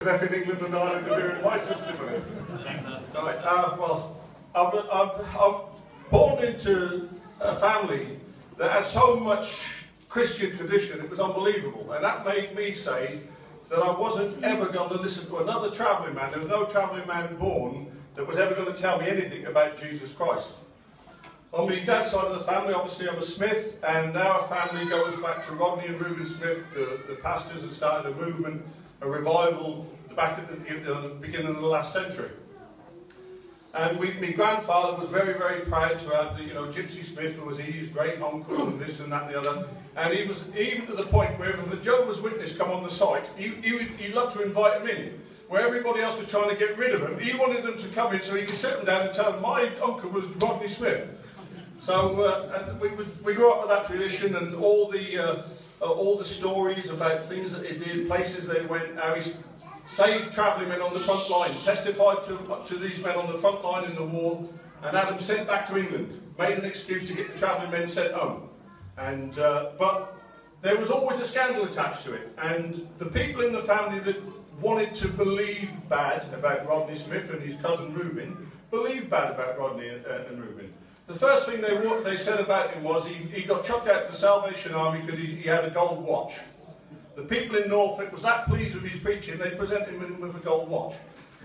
Left in England and Ireland to do in my testimony. Right, well, I'm born into a family that had so much Christian tradition, it was unbelievable. And that made me say that I wasn't ever going to listen to another travelling man. There was no travelling man born that was ever going to tell me anything about Jesus Christ. On my dad's side of the family, obviously I'm a Smith, and our family goes back to Rodney and Reuben Smith, the pastors that started a movement, a revival, back at the beginning of the last century. And my grandfather was very, very proud to have the, Gypsy Smith, who was his great uncle and this and that and the other. And he was even to the point where if the Jehovah's Witness come on the site, he loved to invite them in. Where everybody else was trying to get rid of them, he wanted them to come in so he could sit them down and tell them, my uncle was Rodney Smith. So and we grew up with that tradition, and all the stories about things that he did, places they went, how he saved travelling men on the front line, testified to these men on the front line in the war, and had them sent back to England. Made an excuse to get the travelling men sent home. And but there was always a scandal attached to it, and the people in the family that wanted to believe bad about Rodney Smith and his cousin Reuben believed bad about Rodney and Reuben. The first thing they said about him was he got chucked out of the Salvation Army because he had a gold watch. The people in Norfolk was that pleased with his preaching, they presented him with a gold watch.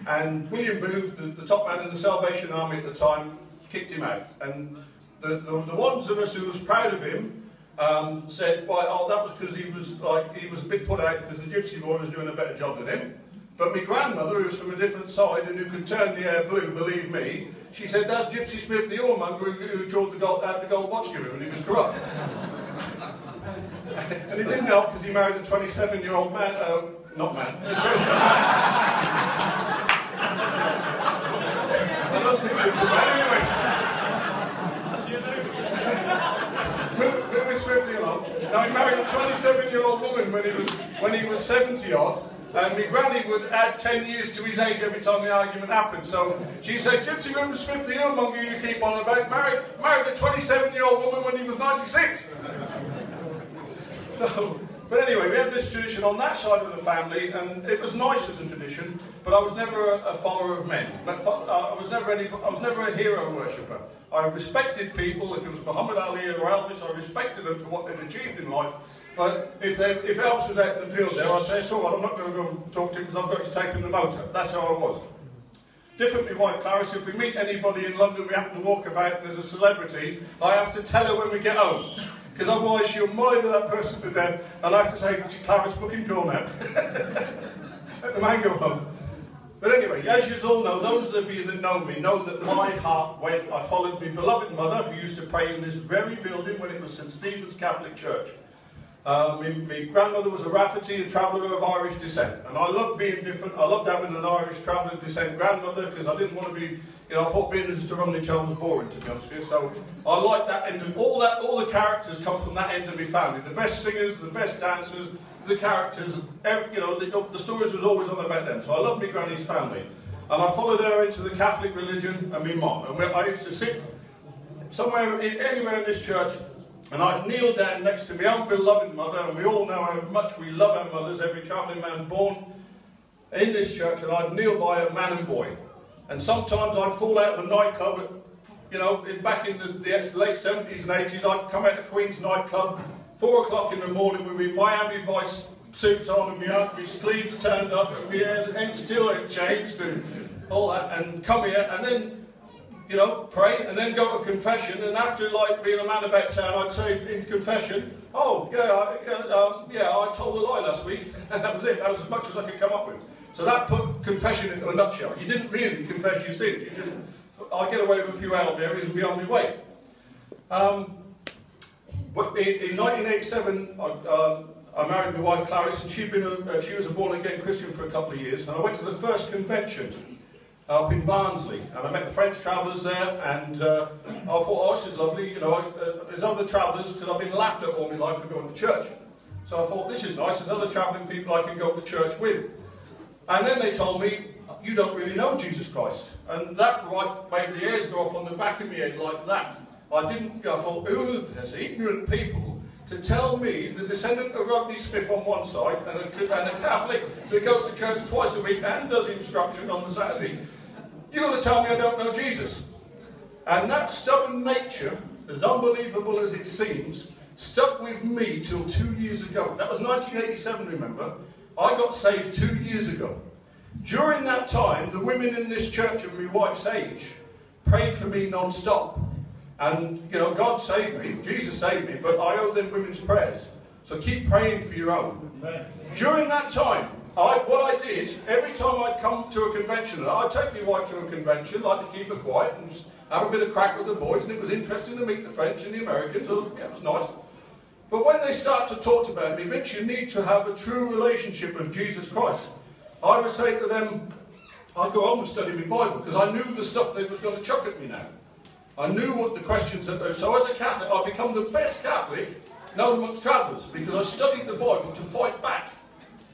And William Booth, the top man in the Salvation Army at the time, kicked him out. And the ones of us who was proud of him said, well, oh, that was because he was a bit put out because the Gypsy boy was doing a better job than him. But my grandmother, who was from a different side and who could turn the hair blue, believe me, she said, that's Gypsy Smith, the whoremonger who had the gold watch given him, and he was corrupt. And it didn't help because he married a 27-year-old man, not man. I don't think it was a man anyway. Moving swiftly along. Now he married a 27-year-old woman when he was 70-odd. And my granny would add 10 years to his age every time the argument happened. So she said, Gypsy Reuben Smith, the whoremonger you keep on about, married a 27-year-old woman when he was 96. So, but anyway, we had this tradition on that side of the family, and it was nice as a tradition, but I was never a follower of men. I was never a hero worshipper. I respected people. If it was Muhammad Ali or Elvis, I respected them for what they'd achieved in life. But if Elvis was out in the field there, I'd say, it's all right, I'm not going to go and talk to him because I've got his tape in the motor. That's how I was. Different with my wife Clarice, if we meet anybody in London, we happen to walk about and there's a celebrity, I have to tell her when we get home. Because otherwise she'll murder that person to death, and I have to say, Clarice, book him door now. Let the man go home. But anyway, as you all know, those of you that know me know that my heart went, I followed my beloved mother, who used to pray in this very building when it was St. Stephen's Catholic Church. My grandmother was a Rafferty, a traveller of Irish descent, and I loved being different. I loved having an Irish traveller descent grandmother because I didn't want to be, I thought being as a Romney child was boring, to be honest with you. So I liked that end of all the characters come from that end of my family. The best singers, the best dancers, the characters, the stories was always on about them. So I loved my granny's family, and I followed her into the Catholic religion and my mum. And I used to sit somewhere, anywhere in this church. And I'd kneel down next to my own beloved mother, and we all know how much we love our mothers, every travelling man born in this church, and I'd kneel by a man and boy. And sometimes I'd fall out of a nightclub, back in the late 70s and 80s, I'd come out to Queen's nightclub, 4 o'clock in the morning with my Miami Vice suit on, and my sleeves turned up, and my hair and still ain't changed, and all that, and come here, and then pray, and then go to confession, and after being a man about town, I'd say in confession, oh, I told a lie last week, and that was it. That was as much as I could come up with. So that put confession into a nutshell. You didn't really confess your sins, you just, I'd get away with a few elberries and be on my way. But in 1987, I married my wife Clarice, and she was a born-again Christian for a couple of years, and I went to the first convention up in Barnsley, and I met the French travellers there, and I thought, oh, this is lovely, there's other travellers, because I've been laughed at all my life for going to church. So I thought, this is nice, there's other travelling people I can go to church with. And then they told me, you don't really know Jesus Christ. And that made the hairs go up on the back of my head like that. I thought, ooh, there's ignorant people to tell me, the descendant of Rodney Smith on one side, and a Catholic that goes to church twice a week and does instruction on the Saturday, you're going to tell me I don't know Jesus? And that stubborn nature, as unbelievable as it seems, stuck with me till 2 years ago. That was 1987, remember? I got saved 2 years ago. During that time, the women in this church of my wife's age prayed for me non-stop. And, you know, God saved me, Jesus saved me, but I owe them women's prayers. So keep praying for your own. Amen. During that time, what I did, every time I'd come to a convention, I'd take my wife to a convention, like to keep her quiet and have a bit of crack with the boys, and it was interesting to meet the French and the Americans. So, yeah, it was nice. But when they start to talk about me, Vince, you need to have a true relationship with Jesus Christ. I would say to them, I'd go home and study my Bible, because I knew the stuff they was going to chuck at me now. I knew what the questions that they were. So as a Catholic, I've become the best Catholic known amongst travellers, because I studied the Bible to fight back.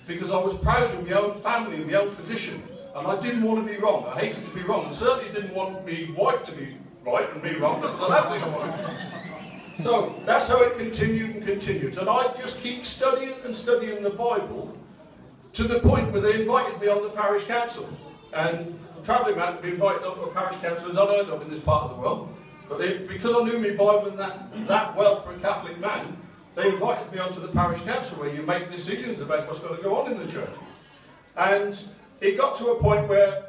Because I was proud of my own family and my own tradition. And I didn't want to be wrong. I hated to be wrong. And certainly didn't want my wife to be right and me wrong. That was the last thing I wanted. So that's how it continued and continued. And I just keep studying and studying the Bible to the point where they invited me on the parish council. And a travelling man to be invited on to a parish council is unheard of in this part of the world. But because I knew my Bible and that well for a Catholic man, they invited me onto the parish council where you make decisions about what's going to go on in the church. And it got to a point where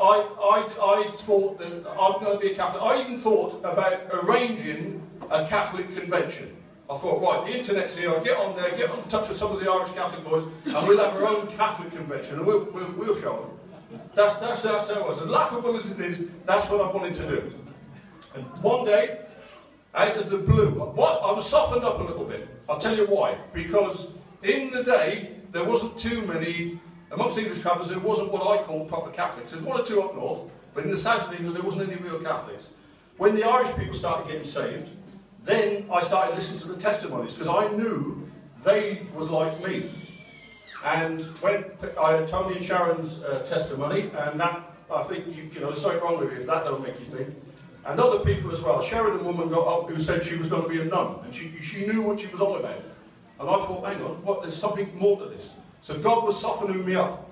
I thought that I'm going to be a Catholic. I even thought about arranging a Catholic convention. I thought, right, the internet's here, I'll get on there, get in touch with some of the Irish Catholic boys, and we'll have our own Catholic convention, and we'll show them. That's how it was. As laughable as it is, that's what I wanted to do. And one day, out of the blue, I was softened up a little bit. I'll tell you why. Because in the day, there wasn't too many, amongst English travellers, there wasn't what I call proper Catholics. There's one or two up north, but in the south of England, there wasn't any real Catholics. When the Irish people started getting saved, then I started listening to the testimonies, because I knew they was like me. And when I had Tony and Sharon's testimony, and that, I think, you know, there's something wrong with it if that don't make you think. And other people as well. Sheridan woman got up who said she was going to be a nun, and she knew what she was on about. And I thought, hang on, there's something more to this. So God was softening me up.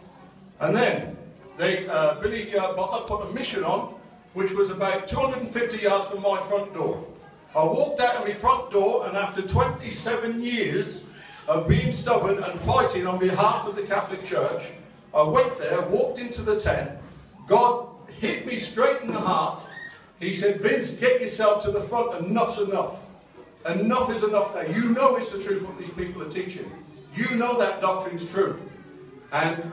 And then Billy Butler put a mission on, which was about 250 yards from my front door. I walked out of my front door, and after 27 years of being stubborn and fighting on behalf of the Catholic Church, I went there, walked into the tent. God hit me straight in the heart. He said, Vince, get yourself to the front, enough's enough. Enough is enough now. You know it's the truth what these people are teaching. You know that doctrine's true. And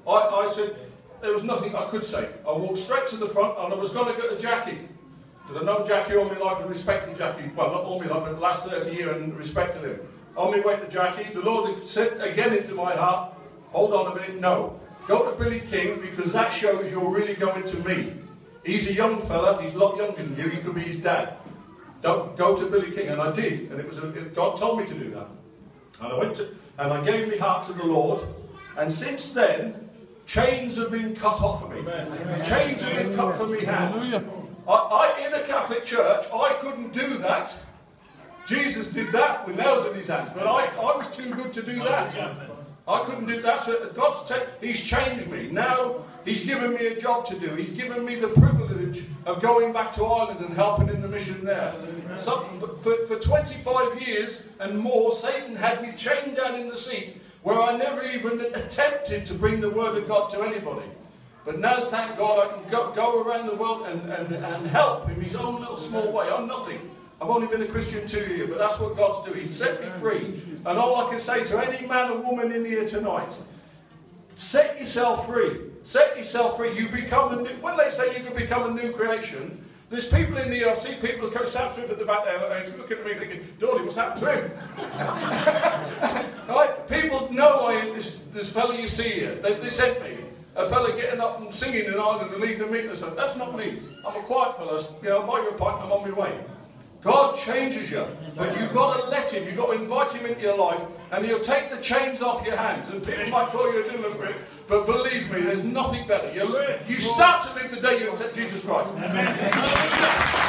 I said, there was nothing I could say. I walked straight to the front, and I was going to get to Jackie. Because I've known Jackie all my life and respected Jackie. Well, not all my life, but the last 30 years and respected him. On my way to Jackie, the Lord had said again into my heart, hold on a minute, no. Go to Billy King, because that shows you're really going to me. He's a young fella, he's a lot younger than you, he could be his dad. Don't go to Billy King, and I did, and God told me to do that. And I went and I gave my heart to the Lord, and since then, chains have been cut off of me. Amen. Chains have been cut from me hands. In a Catholic church, I couldn't do that. Jesus did that with nails in his hands, but I was too good to do that. I couldn't do that. So He's changed me. Now He's given me a job to do. He's given me the privilege of going back to Ireland and helping in the mission there. So, for 25 years and more, Satan had me chained down in the seat where I never even attempted to bring the word of God to anybody. But now, thank God, I can go around the world and help in his own little small way. I'm nothing. I've only been a Christian 2 years, but that's what God's doing. He's set me free. And all I can say to any man or woman in here tonight, set yourself free. Set yourself free. You become a new, when they say you can become a new creation, there's people in here, I see people who Sam Smith at the back there, he's looking at me thinking, Dordy, what's happened to him? Right? People know I am this fellow you see here. They sent me. A fella getting up and singing in Ireland and leading a meeting and stuff. That's not me. I'm a quiet fella. You know, buy your pint and I'm on my way. God changes you, but you've got to let him, you've got to invite him into your life, and he'll take the chains off your hands. And people might call you a deliverer, but believe me, there's nothing better. You start to live the day you accept Jesus Christ. Amen.